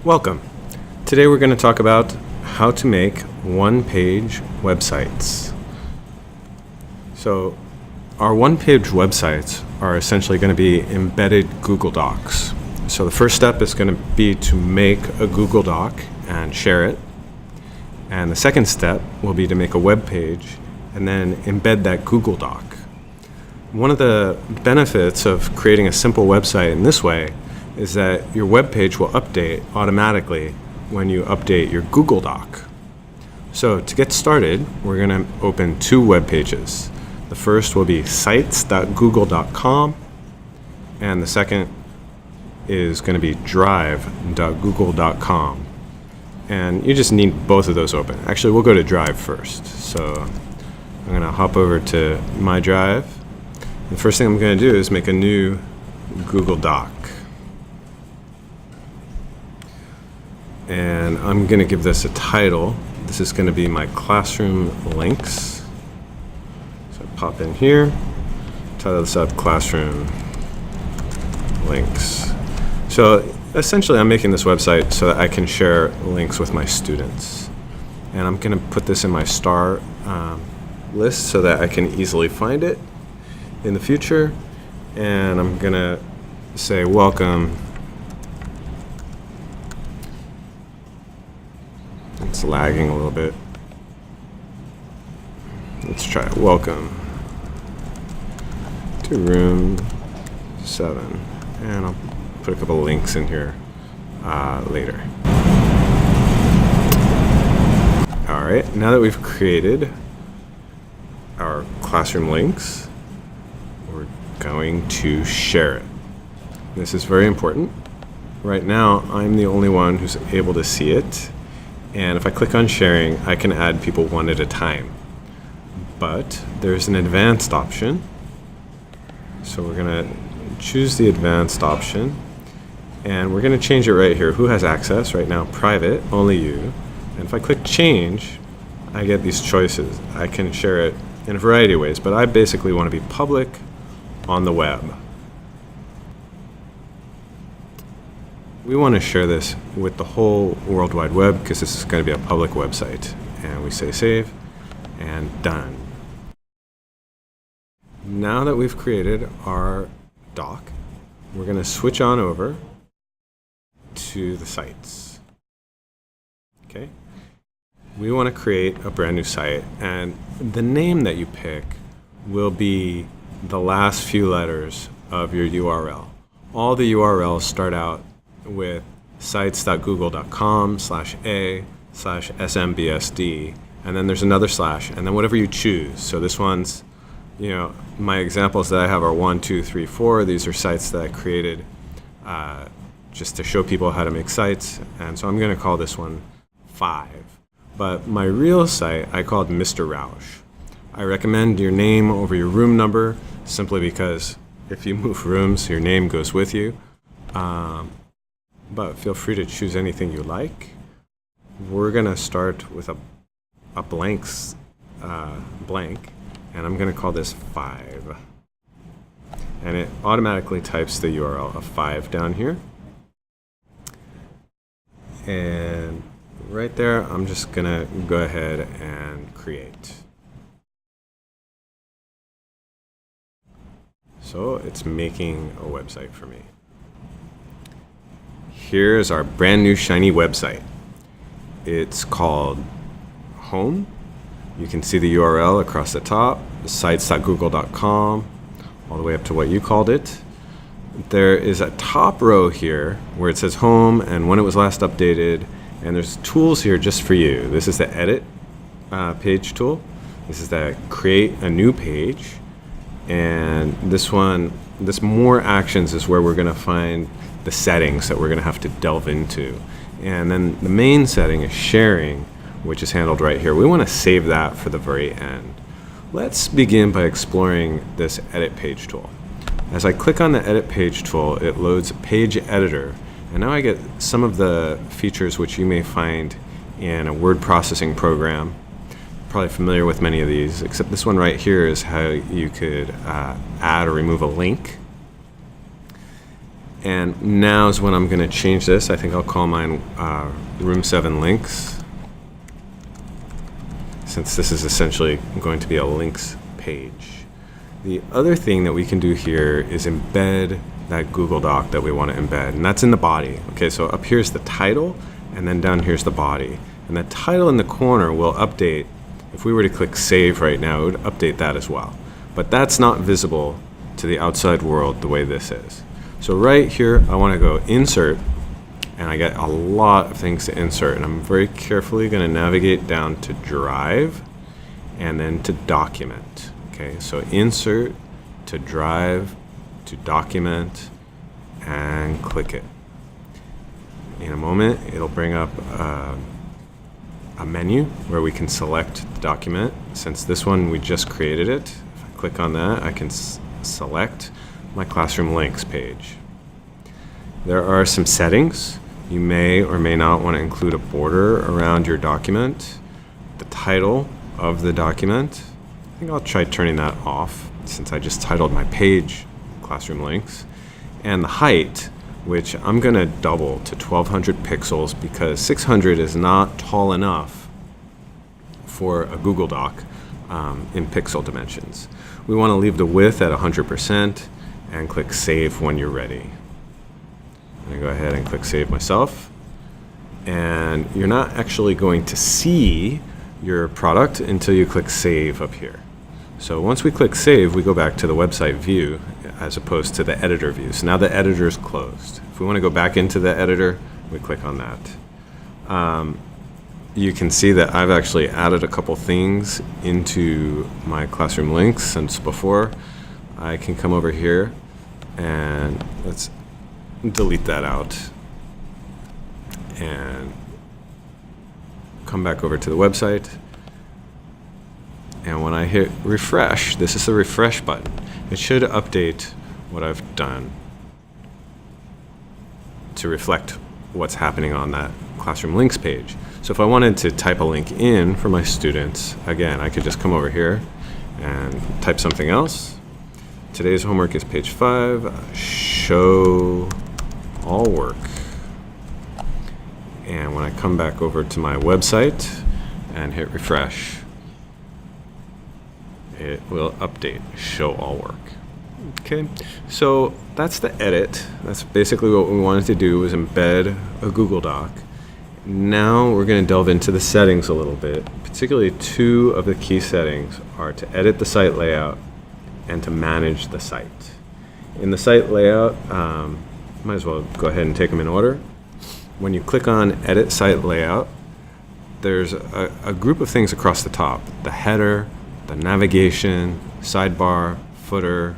Welcome. Today we're going to talk about how to make one-page websites. So our one-page websites are essentially going to be embedded Google Docs. So the first step is going to be to make a Google Doc and share it. And the second step will be to make a web page and then embed that Google Doc. One of the benefits of creating a simple website in this way is that your web page will update automatically when you update your Google Doc. So to get started, we're going to open two web pages. The first will be sites.google.com, and the second is going to be drive.google.com. And you just need both of those open. Actually, we'll go to Drive first. So I'm going to hop over to my Drive. The first thing I'm going to do is make a new Google Doc. And I'm going to give this a title. This is going to be my classroom links. So I pop in here, title this up, classroom links. So essentially I'm making this website so that I can share links with my students. And I'm going to put this in my star list so that I can easily find it in the future. And I'm going to say welcome. It's lagging a little bit. Let's try it. Welcome to room 7. And I'll put a couple of links in here later. Alright, now that we've created our classroom links, we're going to share it. This is very important. Right now, I'm the only one who's able to see it. And if I click on sharing, I can add people one at a time. But there's an advanced option. So we're going to choose the advanced option. And we're going to change it right here. Who has access? Right now, private, only you. And if I click change, I get these choices. I can share it in a variety of ways, but I basically want to be public on the web. We want to share this with the whole World Wide Web because this is going to be a public website. And we say save and done. Now that we've created our doc, we're going to switch on over to the sites. Okay. We want to create a brand new site, and the name that you pick will be the last few letters of your URL. All the URLs start out with sites.google.com/a/smbsd, and then there's another slash, and then whatever you choose. So this one's, my examples that I have are 1, 2, 3, 4. These are sites that I created just to show people how to make sites, and so I'm going to call this one 5. But my real site I called Mr. Roush. I recommend your name over your room number simply because if you move rooms, your name goes with you. But feel free to choose anything you like. We're going to start with a blank, and I'm going to call this 5. And it automatically types the URL of 5 down here. And right there, I'm just going to go ahead and create. So it's making a website for me. Here's our brand new shiny website. It's called Home. You can see the URL across the top, sites.google.com, all the way up to what you called it. There is a top row here where it says Home and when it was last updated, and there's tools here just for you. This is the Edit page tool. This is the Create a New Page. And this More Actions is where we're going to find the settings that we're going to have to delve into. And then the main setting is sharing, which is handled right here. We want to save that for the very end. Let's begin by exploring this Edit Page tool. As I click on the Edit Page tool, it loads a page editor. And now I get some of the features which you may find in a word processing program. Probably familiar with many of these, except this one right here is how you could add or remove a link. And now is when I'm going to change this. I think I'll call mine Room 7 Links, since this is essentially going to be a links page. The other thing that we can do here is embed that Google Doc that we want to embed, and that's in the body. Okay, so up here's the title, and then down here's the body. And the title in the corner will update. If we were to click save right now, it would update that as well. But that's not visible to the outside world the way this is. So right here, I want to go insert, and I get a lot of things to insert, and I'm very carefully going to navigate down to Drive and then to Document. Okay, so insert to Drive to Document and click it. In a moment, it'll bring up a menu where we can select the document. Since this one, we just created it, if I click on that, I can select my classroom links page. There are some settings. You may or may not want to include a border around your document, the title of the document. I think I'll try turning that off since I just titled my page Classroom Links, and the height, which I'm going to double to 1200 pixels because 600 is not tall enough for a Google Doc in pixel dimensions. We want to leave the width at 100% and click Save when you're ready. I'm going to go ahead and click Save myself. And you're not actually going to see your product until you click Save up here. So once we click Save, we go back to the website view as opposed to the editor view. So now the editor is closed. If we want to go back into the editor, we click on that. You can see that I've actually added a couple things into my classroom links since before. I can come over here and let's delete that out and come back over to the website. And when I hit refresh, this is the refresh button. It should update what I've done to reflect what's happening on that classroom links page. So if I wanted to type a link in for my students, again, I could just come over here and type something else. Today's homework is page 5, show all work. And when I come back over to my website and hit refresh, it will update show all work. Okay, so that's the edit. That's basically what we wanted to do, was embed a Google Doc. Now we're going to delve into the settings a little bit. Particularly two of the key settings are to edit the site layout and to manage the site. In the site layout, might as well go ahead and take them in order. When you click on Edit Site Layout, there's a group of things across the top. The header, the navigation, sidebar, footer,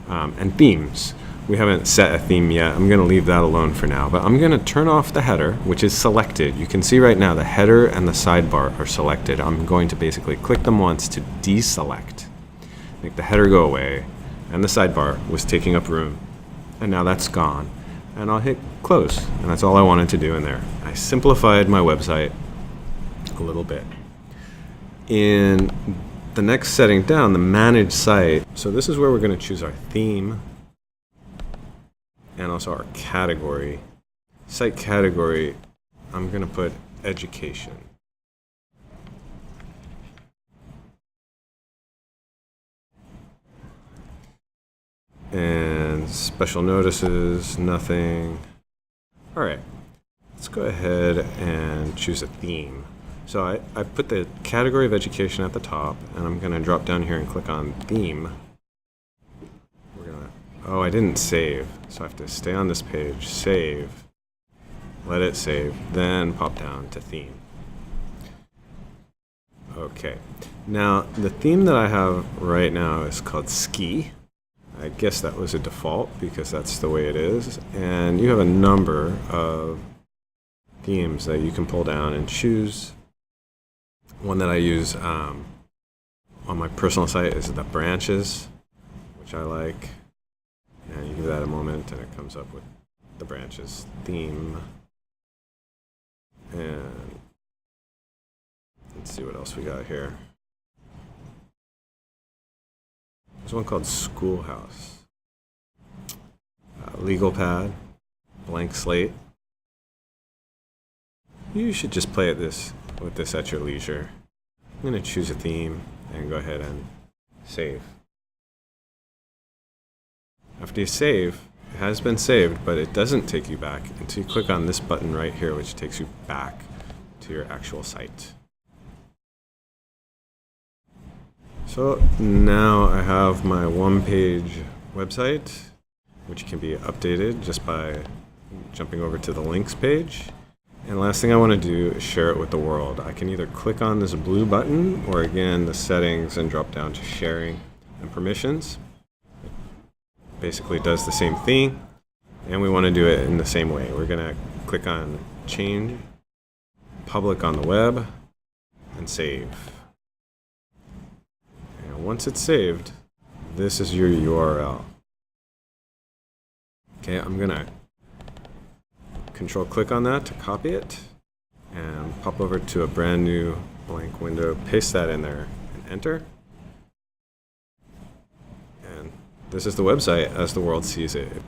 and themes. We haven't set a theme yet. I'm going to leave that alone for now, but I'm going to turn off the header, which is selected. You can see right now the header and the sidebar are selected. I'm going to basically click them once to deselect, make the header go away, and the sidebar was taking up room, and now that's gone. And I'll hit close, and that's all I wanted to do in there. I simplified my website a little bit. In the next setting down, the manage site, so this is where we're going to choose our theme and also our category. Site category, I'm going to put education. And special notices, nothing. All right, let's go ahead and choose a theme. So I put the category of education at the top, and I'm going to drop down here and click on theme. Oh, I didn't save, so I have to stay on this page, save, let it save, then pop down to theme. Okay, now the theme that I have right now is called Ski. I guess that was a default because that's the way it is, and you have a number of themes that you can pull down and choose. One that I use on my personal site is the branches, which I like. And you give that a moment and it comes up with the branches theme. And let's see what else we got here. There's one called Schoolhouse. a legal pad, blank slate. You should just play with this at your leisure. I'm going to choose a theme and go ahead and save. After you save, it has been saved, but it doesn't take you back until you click on this button right here, which takes you back to your actual site. So now I have my one-page website, which can be updated just by jumping over to the links page. And last thing I want to do is share it with the world. I can either click on this blue button or again the settings and drop down to sharing and permissions. It basically does the same thing, and we want to do it in the same way. We're going to click on change, public on the web, and save. And once it's saved, this is your URL. Okay, I'm going to Control click on that to copy it and pop over to a brand new blank window, paste that in there and enter. And this is the website as the world sees it.